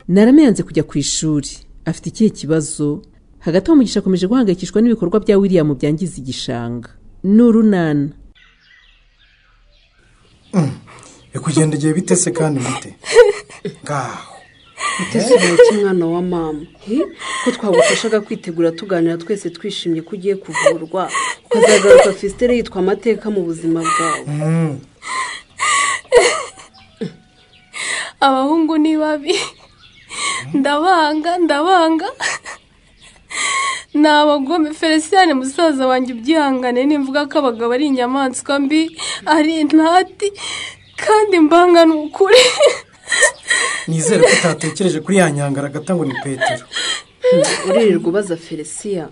Narame yanze kujya ku ishuri. Afite ikihe kibazo? Hagati aho Mugisha akomeje guhangayikishwa n'ibikorwa bya William byangiza igishanga. N'urunana. Kugenda igihe bitese kandi mute. Ngaho. Bitese umwana wa mama. Ko twagufashaga kwitegura tuganira twese twishimye ko ugiye kuvurwa. Ukazagaruka Fistere yitwa amateka mu buzima bwawe. Abahungu ni babi. Ndabanga. Nabagome Feliciane musaza wanjye ubyihangane nimvuga ko abagabo ari inyamaswa mbi, ari intati kandi mbanga n'ukuri. Nizere ko utatekereje kuri ya nyangara gatango ni Petero. Uririrwa ubaza Felicia.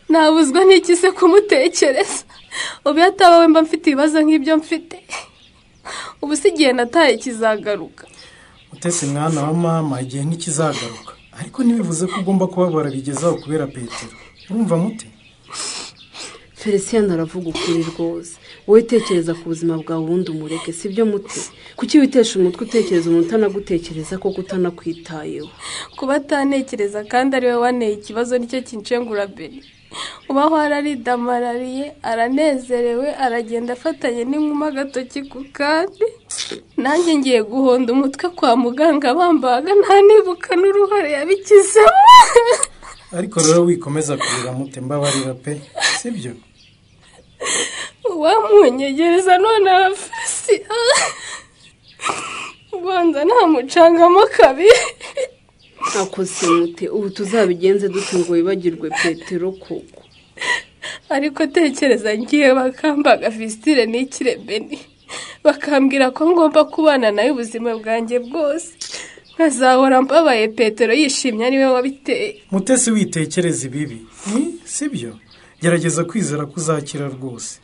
Nabuzwa n'iki se kumutekereza? Ubu yatabawe mba mfite ibibazo nk'ibyo mfite. Ubu sigiye nataye kizagaruka. Mutese mwana wa mama igihe ntikizagaruka. Ariko nibivuze ko ugomba kubabara bigezaho kubera Petero. Urumva mute? Felicia ndaravuga ukuri rwose. Wowe tekereza ku buzima bwawe wundi umureke sibyo mute. Kuki witesha umutwe utekereza umuntu anagutekereza ko kutanakwitayeho? Kuba atanekereza kandi ari we waneye ikibazo nicyo kinshengura Beni. Ubaho araridamarariye, aranezerewe, aragenda afatanye n'inkuma agatoki ku kandi. Nanjye ngiye guhonda umutwe kwa muganga bambaga nta nibuka n'uruhare yabikizemo. Ariko rero wikomeza kurira mute mbabarira pe sibyo? Wamunyegereza none afasi. Ubanza nta mucangamo kabiri. Akose mute ubu tuzabigenze dute ngo wibagirwe Petero koko? Ariko tekereza ngiye bakambaga Fistere n'ikire Beni. Bakambwira ko ngomba kubana nayo ubuzima bwanjye bwose. Nkazahora mbabaye Petero yishimye ari we wabiteye. Mutesi witekereza ibibi. Sibyo? Gerageza kwizera kuzakira rwose.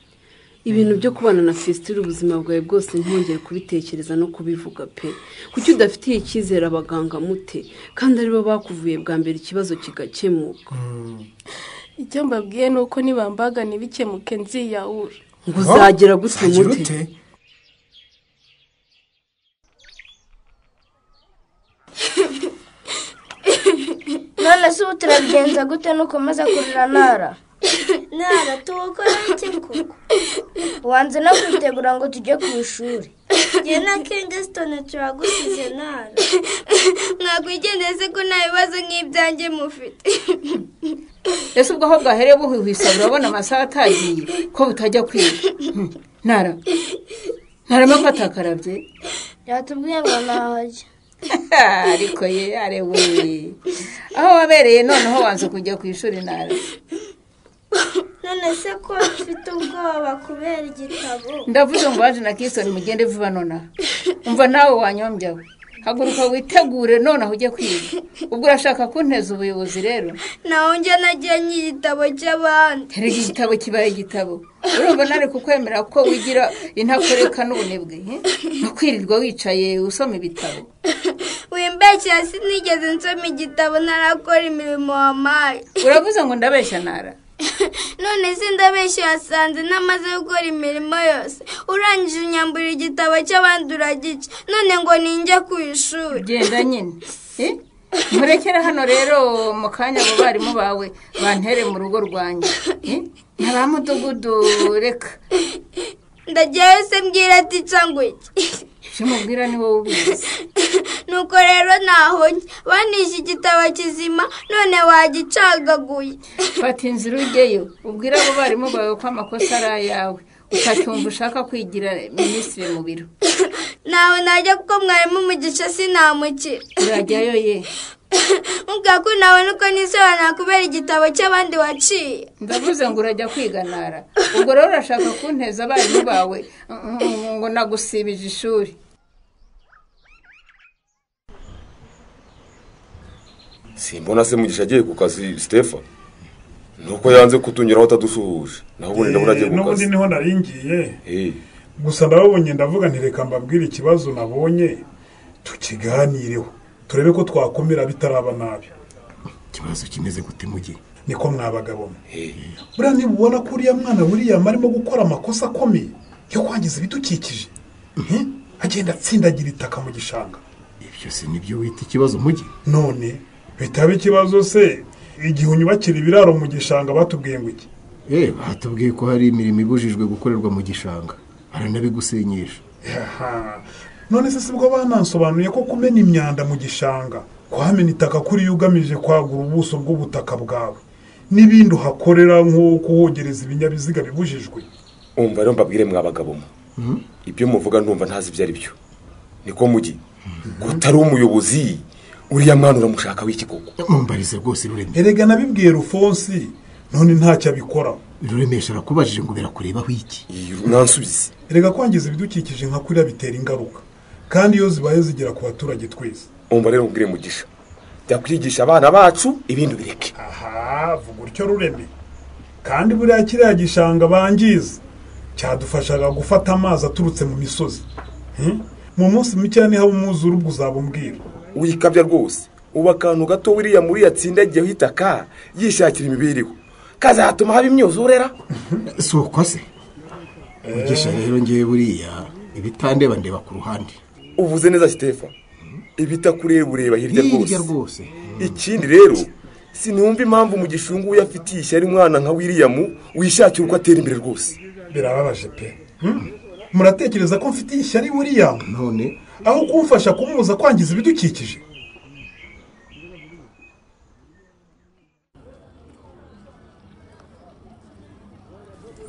Ibintu byo kubana na Fistere ubuzima bwawe bwose ntongere kubitekereza no kubivuga pe. Kuki udafitiye icyizere abaganga mute kandi aribo bakuvuye bwa mbere ikibazo kigakemuka? Icyo mbabwiye nuko nibambaga nibikemuke nziyahura. Ngo uzagera gute mute? None se uturabigenza gute nukomeza kurira Nara? Nara tuwukora iki koko? Wanze no kwitegura ngo tujye ku ishuri. Jye na Kingston turagusize Nara. Mwakwigendeze ko nta bibazo nk'ibyanjye mufite. Ese ubwo aho bwahereye buhwihwisa urabona amasaha atagiye ko butajya kwiga. Nara ko atakarabye. Yatubwiye ngo nahajya. Ariko ye arewe. Aho wabereye noneho wanze kujya ku ishuri Nara. None se ko mfite ubwoba kubera igitabo? Ndavuze ngo waje na Kingston mugende vuba nona. Umva nawe wanyombyawe. Haguruka witegure none aho ujye kwiga. Ubwo urashaka kunteza ubuyobozi rero? Naho njye nagiye nyigitabo cy'abandi. Tere igitabo kibaye igitabo. Urumva nari kukwemera ko wigira intakoreka n'ubunebwe, no kwirirwa wicaye usoma ibitabo. Wimbeshya sinigeze nsoma igitabo narakora imirimo wamaye. Uravuze ngo ndabeshya Nara? None se ndabeshya yasanze namaze gukora imirimo yose. Urangije unyambura igitabo cy'abandi uragica. None ngo ninjye ku ishuri. Genda nyine. Murekera hano rero mu kanya abo barimu bawe bantere mu rugo rwanjye. Ntabamudugudu reka. Ndagiye se mbwira ati cyangwa iki? Shimubwira ni wowe ubizi. Nuko rero naho banisha igitabo kizima none wagicagaguye. Fata inzira ujyeyo ubwira abo barimu bawe ko amakosa ari ayawe. Ukacyumva ushaka kwigira minisitiri mu biro. Nawe najya kuko mwarimu Mugisha sinamukira. Urajyayo ye. Ubwa ko nawe nuko nisobanura kubera igitabo cy'abandi waciye. Ndavuze ngo urajya kwiga Nara. Ubwo rero urashaka kunteza abarimu bawe ngo nagusibije ishuri. Simbona se Mugisha agiye ku kazi Stefan. Nuko yanze kutunyiraho atadusuhuje. Naho ubundi ndabona agiye ku kazi. N'ubundi niho naringiye. Gusa ndababonye ndavuga ntireka mbabwira ikibazo nabonye tukiganireho. Turebe ko twakomera bitaraba nabi. Ikibazo kimeze gute mugiye? Niko mwabagabo. Buriya nibubona ko uriya mwana William arimo gukora amakosa akomeye yo kwangiza ibidukikije. Agenda atsindagira itaka mu gishanga. ibyo si nibyo wita ikibazo mugi. none bitaba ikibazo se igihe unyubakira ibiraro mu gishanga batubwiye ngo iki? Batubwiye ko hari imirimo ibujijwe gukorerwa mu gishanga baranabigusenyesha. none se sibwo banansobanuye ko kumena imyanda mu gishanga kuhamena itaka kuri ugamije kwagura ubuso bw'ubutaka bwawe n'ibindi uhakorera nko kuhogereza ibinyabiziga bibujijwe. umva rero mbabwire mwabagabo mo ibyo muvuga ntumva ntazi ibyo ari byo niko mugi gutari umuyobozi uriya mwana uramushaka w'iki koko? Mumbarize rwose Rureme. Erega nabibwiye Rufonsi none ntacyo abikora. Ruremesha arakubajije ngo birakurebaho iki? Nansubize. Erega kwangiza ibidukikije nka kuriya bitera ingaruka kandi iyo zibaye zigera ku baturage twese. umva rero ubwire Mugisha jya kwigisha abana bacu ibindi bireke. Vuga utyo Rureme. kandi buriya kiriya gishanga bangiza cyadufashaga gufata amazi aturutse mu misozi. mu munsi mike ni haba umwuzure ubwo uzabumbwira. Uyikabya rwose uba akantu gato wiriya muri yatsindagiye hitaka yishakira imibereho kazatuma haba imyuzurera. Si uko se Mugisha rero ngiye buriya ibitandeba ndeba ku ruhande. Uvuze neza Stefa ibitakureba ureba hirya rwose. Ikindi rero sinumva impamvu mu gishungu yafitiye ishyari mwana nka William wishakira uko atera imbere rwose. Birababaje pe. Muratekereza ko mfitiye ishyari William none aho kumfasha kumubuza kwangiza ibidukikije?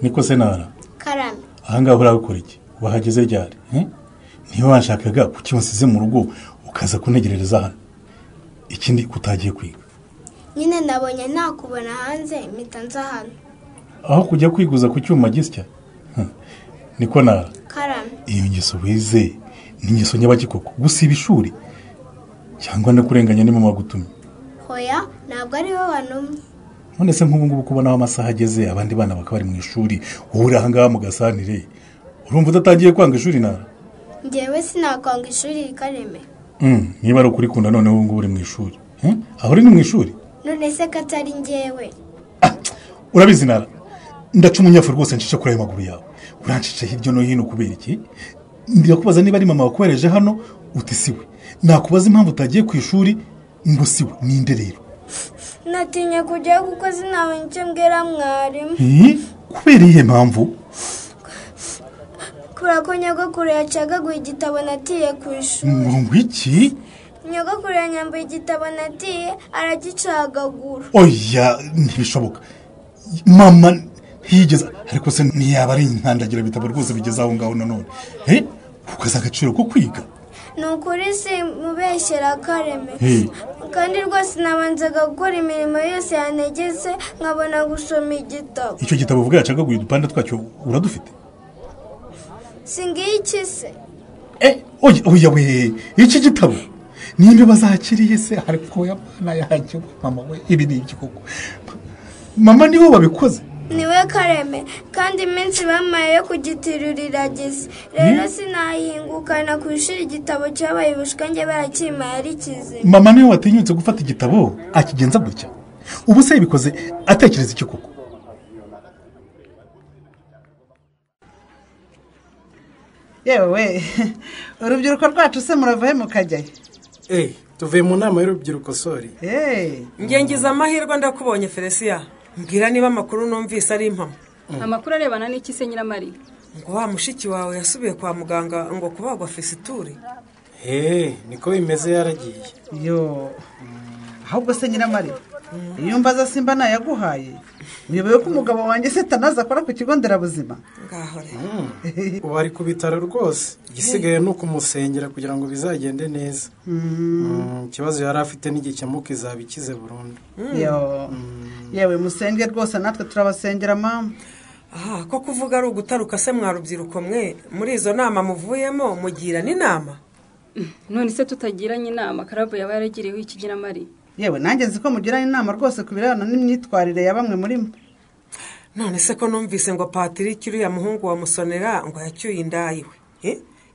Niko Senara. Karame. Ahangaha uragukora iki? Wahageze ryari? Niba wanshakaga kuki wansize mu rugo ukaza kuntegerereza hano. Ikindi kutagiye kwiga. Nyine nabonye nakubona hanze mpita nza hano. Aho kujya kwiguza ku cyuma gisya? Niko Nara. Karame. Iyo ngeso wize ni ingeso nyabagikoko gusiba ishuri cyangwa no kurenganya ni mama gutumye. Hoya ntabwo ari bo banumye. None se nk'ubu ngubu kubona amasaha ageze abandi bana bakaba bari mu ishuri wowe ahangaha mu gasanire urumva utagiye kwanga ishuri Nara? Ngewe sinakwanga ishuri Kareme. Niba ari ukuri kunda none ubu ngubu uri mu ishuri. Aho uri mu ishuri? None se katari ngewe. Urabizi Nara ndaca umunyafu rwose nshice kuri ayo maguru yawe. Urancice hirya no hino kubera iki? Ndirakubaza niba ari mama wakohereje hano uti siwe. Nakubaza impamvu utagiye ku ishuri ngo siwe ninde rero? Natinye kujya kuko sinawe nicyo mbwira mwarimu. Kubera iyihe mpamvu? Kubera ko nyogokuru yacagaguye igitabo natiye ku ishuri. Ngo iki? Nyogokuru yanyambuye igitabo natiye aragicagagura. Oya ntibishoboka. Mama higeze ariko se ntiyaba ari intandagira bitabo rwose bigeze aho ngaho nanone. Ukaza agaciro ko kwiga. Nukuri si mubeshyera Kareme. Kandi rwose nabanzaga gukora imirimo yose yanegeze nkabona gusoma igitabo. Icyo gitabo uvuga yacagaguye udupanda twacyo uradufite? Singiye iki se? Oya we iki gitabo nimbe bazakiriye se ariko yabana yacyo mama we ibi ni iki koko? Mama niwe wabikoze? Niwe Kareme kandi iminsi bamaye yo kugitirurira gise. Rero sinahingukana ku ishuri igitabo cyabaye ubushkange barakimaye ari kizima. Mama niwe watinyutse gufata igitabo akigenza gutya. Ubu se yabikoze atekereza iki koko? Yewe urubyiruko rwacu se muravahe mukajyayo? tuvuye mu nama y'urubyiruko sori. Ngengiza amahirwe ndakubonye Felisia. Mbwira niba amakuru numvise ari impamo. Amakuru arebana n'iki se Nyiramari? Ngo wa mushiki wawe yasubiye kwa muganga ngo kubagwa fesiture. Niko bimeze yaragiye. Yo. Ahubwo se Nyiramari iyo mbaza simba nayaguhaye niyobewe ko umugabo wanjye se tanaza akora ku kigo nderabuzima. Ngaho rero. Ubu ari ku bitaro rwose. Igisigaye ni ukumusengera kugira ngo bizagende neza. Ikibazo yari afite n'igikemuka izaba ikize burundu. Yewe musenge rwose natwe turabasengera mama. Ko kuvuga ari ugutaruka se mwarubyiruko mwe muri izo nama muvuyemo mugira n'inama? None se tutagiranye inama Karabo yaba yaragiriyeho iki Nyiramari? Yewe nanjye nzi ko mugiranye inama rwose kubirana n'imyitwarire ya bamwe muri mwe. None se ko numvise ngo Patrick uriya muhungu wa Musonera ngo yacyuye indayiwe.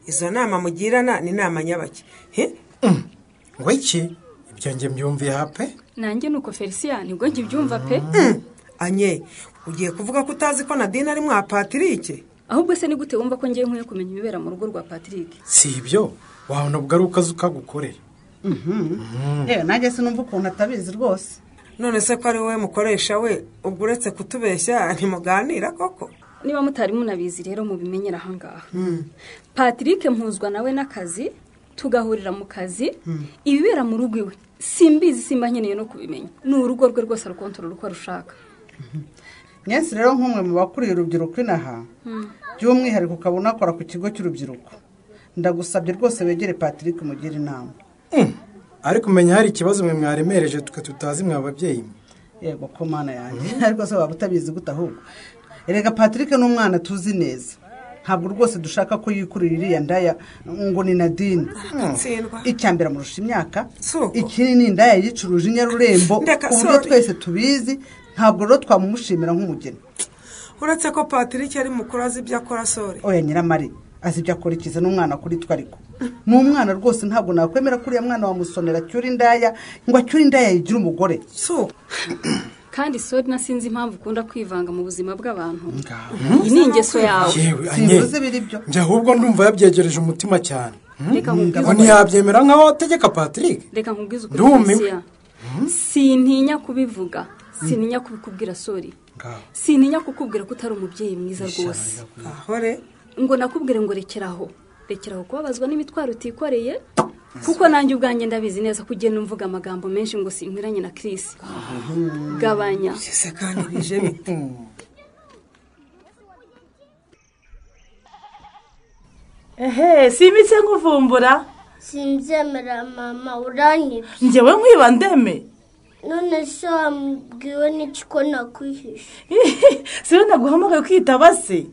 Izo nama mugirana ni nama nyabaki? Ngo iki? Ibyo nge mbyumviye hape? Nanjye nuko Felisia nibwo nge byumva pe. Anye ugiye kuvuga ko utazi ko Nadine ari mwa Patrick? Ahubwo se ni gute wumva ko ngiye nkwiye kumenya ibibera mu rugo rwa Patrick? Si ibyo wabona ubwo ari ukazi ukagukorera. yewe nanjye sinumva ukuntu atabizi rwose. none se ko ari wowe mukoresha we ubwo uretse kutubeshya ntimuganira koko? niba mutari munabizi rero mubimenyera ahangaha. Patrick mpuzwa nawe n'akazi tugahurira mu kazi ibibera mu rugo iwe simbizi simba nkeneye no kubimenya. Ni urugo rwe rwose arukontorora uko arushaka. Nyesi rero nk'umwe mu bakuriye urubyiruko inaha by'umwihariko ukabona akora ku kigo cy'urubyiruko, ndagusabye rwose wegere Patrick mugire inama. ariko umenya hari ikibazo mwe mwaremereje tutazi mwa babyeyi. Yego ko mana yanjye ariko se waba utabizi gute ahubwo? Erega Patrick n'umwana tuzi neza, ntabwo rwose dushaka ko yikurira iriya ndaya ngo ni Nadine. Icyambere amurusha imyaka, ikindi ni indaya yicuruje inyarurembo ku buryo twese tubizi, ntabwo rero twamumushimira nk'umugeni. uretse ko Patrick ari mukuru azi ibyo akora sore. Oya Nyiramari azi ibyo akora ikiza n'umwana kuri twe ariko n'umwana rwose ntabwo nakwemera kuri ya mwana wa Musonera cyuri indaya ngo acyuri indaya yigira umugore. Kandi sore nasinzi impamvu ukunda kwivanga mu buzima bw'abantu. Iyi ni ingeso yawe. Simvuze biri byo. Njye ahubwo ndumva yabyegereje umutima cyane. Reka nkubwize ntiyabyemera nk'aho ategeka Patrick. Reka nkubwize ukuri. Sintinya kubivuga, sintinya kubikubwira sore. Sintinya kukubwira ko utari umubyeyi mwiza rwose. Ahore ngo nakubwire ngo rekeraho kubabazwa n'imitwaro utikoreye, kuko nanjye ubwanjye ndabizi neza kugenda umvuga amagambo menshi ngo sinkwiranye na Chris. Gabanya sese kandi bije bite? Simitse nguvumbura. Simbyemera mama uranyibye. Njyewe nkwiba ndeme. None se wambwiwe n'iki ko nakwihishe? Siwe naguhamagaye kwitaba se?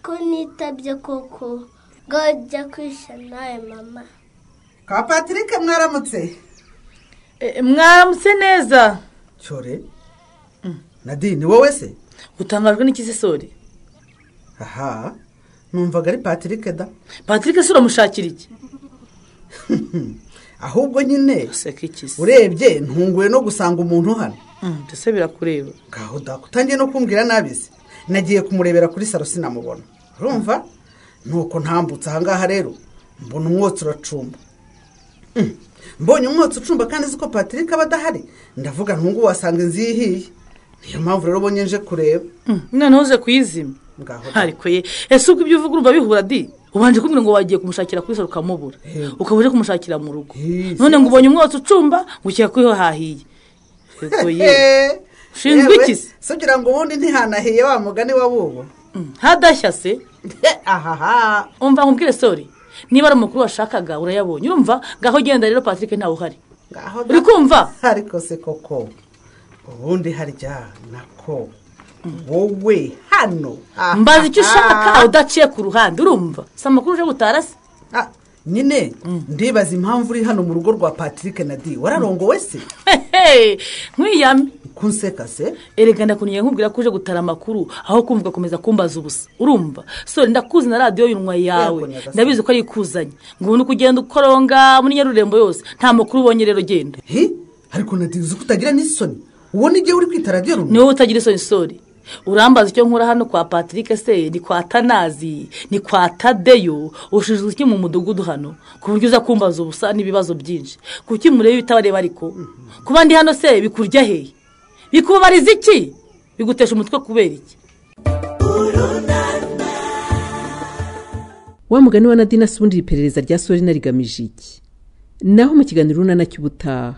Ko nitabye koko. Gajya kwisha nawe mama. Ka Patrick mwaramutse? Mwaramutse neza. Cyore? Nadine wowe se? Utangajwe n'iki sore? Aha. Numvaga ari Patrick da. Patrick se uramushakira iki? Ahubwo nyine urebye ntunguye no gusanga umuntu hano. Ndetse birakureba. Gaho da kutangiye no kumbwira nabize. Nagiye kumurebera kuri salo sinamubona. Urumva? Nuko ntambutse ahangaha rero mbona umwotsi uracumba. Mbonye umwotsi ucumba kandi ziko Patrick abadahari. Ndavuga ntungu wasanga inzihiye. Niyo mpamvu rero bonye nje kureba. Noneho uze kuyizima. Ariko ye ese ubwo ibyo uvuga urumva bihura di? Ubanje kumbwira ngo wagiye kumushakira kuri salo ukamubura. Ukabuje kumushakira mu rugo. None ngo ubonye umwotsi ucumba gukeka ko hahiye. Ego ye. Shinzwe iki? Sugira ngo ubundi ntihanahiye wa mugani wa bubo. Hadashya se? Ahaha. Umva nkubwire sori. Niba ari umukuru washakaga urayabonye. Urumva gaho genda rero Patrick ntawe uhari. Gaho. Uri kumva? Ariko se koko. Ubundi harya nako. Wowe hano. Mbaza icyo ushaka udaciye ku ruhande urumva? Samakuru uje gutarase. Nyine ndibaza impamvu uri hano mu rugo rwa Patrick Nadine wararongowe se? Nkwiyame kunseka se? Erega ndakuniye nkubwira ko uje gutara amakuru aho kumvuga komeza kumbaza ubusa urumva? So ndakuzi na radio y'unwa yawe ndabizi ko ari kuzanye ngo ubu kugenda ukoronga muri Nyarurembo yose nta makuru ubonye rero genda. Ariko Nadine uzi kutagira n'isoni ubona igihe uri kwita radio runwa? Niwe utagira isoni sori. Urambaza icyo nkora hano kwa Patrick se ni kwa Tanazi ni kwa Tadeyo ushizwe iki mu mudugudu hano ku buryo uza kumbaza ubusa n'ibibazo byinshi kuki murebe bitabareba ariko kuba ndi hano se bikurya hehe bikubariza iki bigutesha umutwe kubera iki? Wa mugani wa Nadine asubundi iperereza rya sori narigamije iki? Naho mu kiganiro runana cy'ubutaha.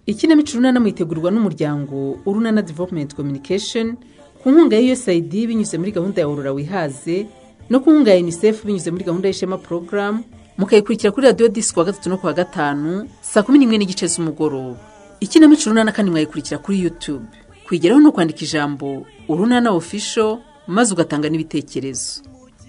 Ikinamico runana mwitegurwa n'umuryango Urunana Development Communication ku nkunga ya USAID binyuze muri gahunda ya Aurora Wihaze no ku nkunga ya UNICEF binyuze muri gahunda y'Ishema Program mukayikurikira kuri Radio Disc wa 3 no kwa 5 saa 11:30 z'umugoroba. Ikinamico runana kandi mwayikurikira kuri YouTube. Kwigeraho no kwandika ijambo Urunana Official maze ugatanga n'ibitekerezo.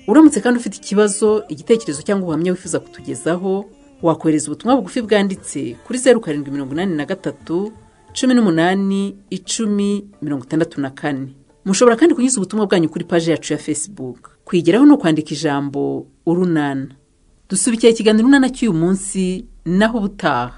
Uramutse kandi ufite ikibazo, igitekerezo cyangwa ubuhamya wifuza kutugezaho, wakohereza ubutumwa bugufi bwanditse kuri 0783 18 10 mushobora kandi kunyuza ubutumwa bwanyu kuri page yacu ya Facebook. Kwigeraho no kwandika ijambo Urunana. Dusubikiye ikiganiro runana cy'uyu munsi naho ubutaha.